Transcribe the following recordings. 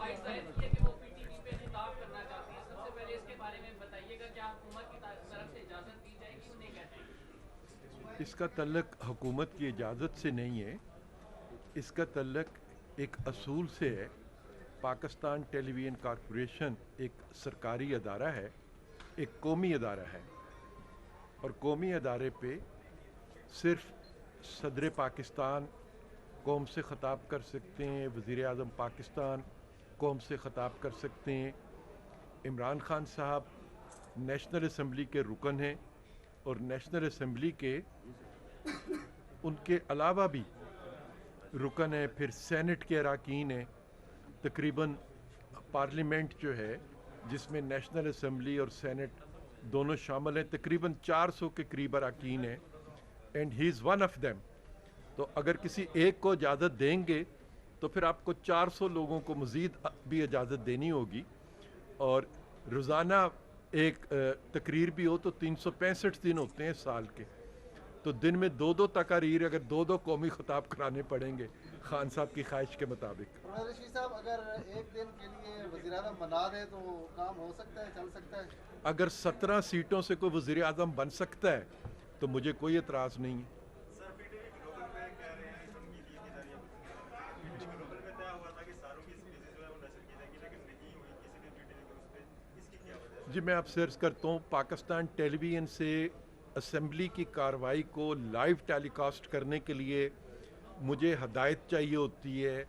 خواہش ظاہر کی ہے کہ وہ پی ٹی وی پہ خطاب کرنا چاہتی ہیں. سب سے پہلے اس کے بارے میں بتائیے گا کیا حکومت کی طرف سے اجازت دی جائے گی انہیں کہتے ہیں؟ اس کا تعلق حکومت کی اجازت سے نہیں ہے، اس کا تعلق ایک اصول سے ہے. پاکستان ٹیلی ویژن کارپوریشن ایک سرکاری ادارہ ہے، ایک قومی ادارہ ہے، اور قومی ادارے پہ صرف صدر پاکستان قوم سے خطاب کر سکتے ہیں، وزیر اعظم پاکستان قوم سے خطاب کر سکتے ہیں. عمران خان صاحب نیشنل اسمبلی کے رکن ہیں، اور نیشنل اسمبلی کے ان کے علاوہ بھی رکن ہیں، پھر سینٹ کے اراکین ہیں. تقریباً پارلیمنٹ جو ہے جس میں نیشنل اسمبلی اور سینٹ دونوں شامل ہیں، تقریباً 400 کے قریب اراکین ہیں، and he is one of them. تو اگر کسی ایک کو اجازت دیں گے تو پھر آپ کو 400 لوگوں کو مزید بھی اجازت دینی ہوگی. اور روزانہ ایک تقریر بھی ہو تو 365 دن ہوتے ہیں سال کے، تو دن میں دو تقاریر، اگر دو قومی خطاب کرانے پڑیں گے خان صاحب کی خواہش کے مطابق. رشید صاحب، اگر ایک دن کے لیے وزیر اعظم بنا دے تو کام ہو سکتا ہے، چل سکتا ہے؟ اگر 17 سیٹوں سے کوئی وزیر اعظم بن سکتا ہے تو مجھے کوئی اعتراض نہیں ہے. جی میں آپ سے عرض کرتا ہوں، پاکستان ٹیلی ویژن سے اسمبلی کی کارروائی کو لائیو ٹیلی کاسٹ کرنے کے لیے مجھے ہدایت چاہیے ہوتی ہے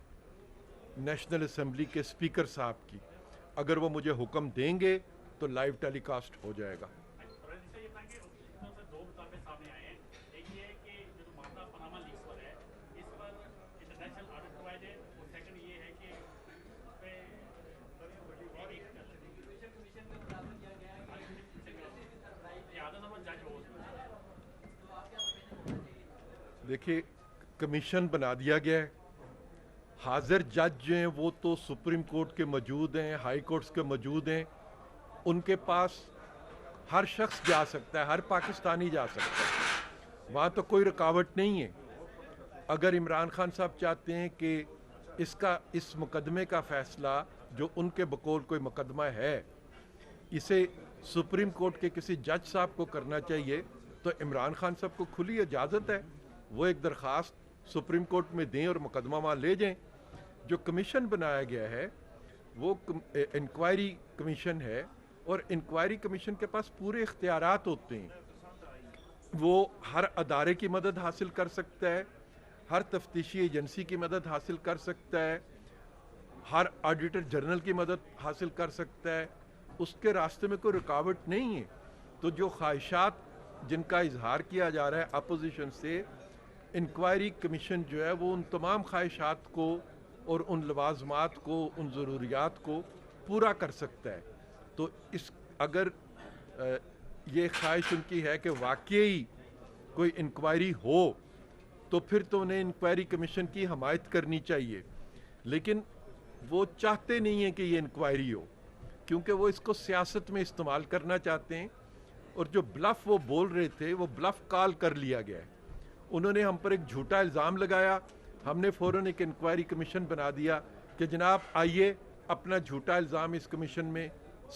نیشنل اسمبلی کے اسپیکر صاحب کی. اگر وہ مجھے حکم دیں گے تو لائیو ٹیلی کاسٹ ہو جائے گا. دیکھیے، کمیشن بنا دیا گیا ہے. حاضر جج جو ہیں وہ تو سپریم کورٹ کے موجود ہیں، ہائی کورٹس کے موجود ہیں. ان کے پاس ہر شخص جا سکتا ہے، ہر پاکستانی جا سکتا ہے، وہاں تو کوئی رکاوٹ نہیں ہے. اگر عمران خان صاحب چاہتے ہیں کہ اس مقدمے کا فیصلہ جو ان کے بقول کوئی مقدمہ ہے اسے سپریم کورٹ کے کسی جج صاحب کو کرنا چاہیے، تو عمران خان صاحب کو کھلی اجازت ہے، وہ ایک درخواست سپریم کورٹ میں دیں اور مقدمہ وہاں لے جائیں. جو کمیشن بنایا گیا ہے وہ انکوائری کمیشن ہے، اور انکوائری کمیشن کے پاس پورے اختیارات ہوتے ہیں. وہ ہر ادارے کی مدد حاصل کر سکتا ہے، ہر تفتیشی ایجنسی کی مدد حاصل کر سکتا ہے، ہر آڈیٹر جنرل کی مدد حاصل کر سکتا ہے. اس کے راستے میں کوئی رکاوٹ نہیں ہے. تو جو خواہشات جن کا اظہار کیا جا رہا ہے اپوزیشن سے، انکوائری کمیشن جو ہے وہ ان تمام خواہشات کو اور ان لوازمات کو، ان ضروریات کو پورا کر سکتا ہے. تو اگر یہ خواہش ان کی ہے کہ واقعی کوئی انکوائری ہو تو پھر تو انہیں انکوائری کمیشن کی حمایت کرنی چاہیے. لیکن وہ چاہتے نہیں ہیں کہ یہ انکوائری ہو، کیونکہ وہ اس کو سیاست میں استعمال کرنا چاہتے ہیں. اور جو بلف وہ بول رہے تھے وہ بلف کال کر لیا گیا ہے. انہوں نے ہم پر ایک جھوٹا الزام لگایا، ہم نے فوراً ایک انکوائری کمیشن بنا دیا کہ جناب آئیے اپنا جھوٹا الزام اس کمیشن میں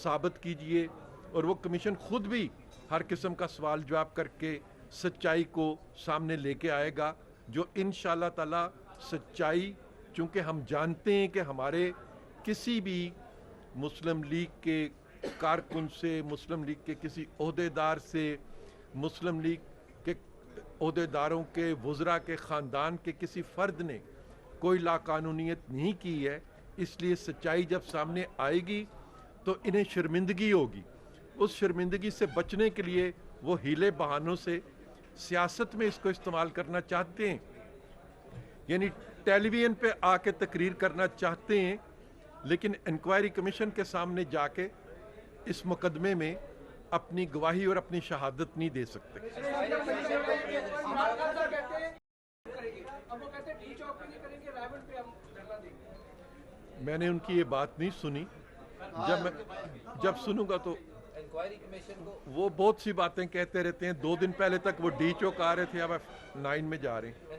ثابت کیجئے. اور وہ کمیشن خود بھی ہر قسم کا سوال جواب کر کے سچائی کو سامنے لے کے آئے گا، جو انشاءاللہ تعالی سچائی، چونکہ ہم جانتے ہیں کہ ہمارے کسی بھی مسلم لیگ کے کارکن سے، مسلم لیگ کے کسی عہدیدار سے، مسلم لیگ کے عہدیداروں کے، وزراء کے خاندان کے کسی فرد نے کوئی لاقانونیت نہیں کی ہے. اس لیے سچائی جب سامنے آئے گی تو انہیں شرمندگی ہوگی. اس شرمندگی سے بچنے کے لیے وہ ہیلے بہانوں سے سیاست میں اس کو استعمال کرنا چاہتے ہیں، یعنی ٹیلی ویژن پہ آ کے تقریر کرنا چاہتے ہیں، لیکن انکوائری کمیشن کے سامنے جا کے اس مقدمے میں اپنی گواہی اور اپنی شہادت نہیں دے سکتے. میں نے ان کی یہ بات نہیں سنی. جب سنوں گا تو وہ بہت سی باتیں کہتے رہتے ہیں. 2 دن پہلے تک وہ ڈی چوک آ رہے تھے، اب F9 میں جا رہے ہیں.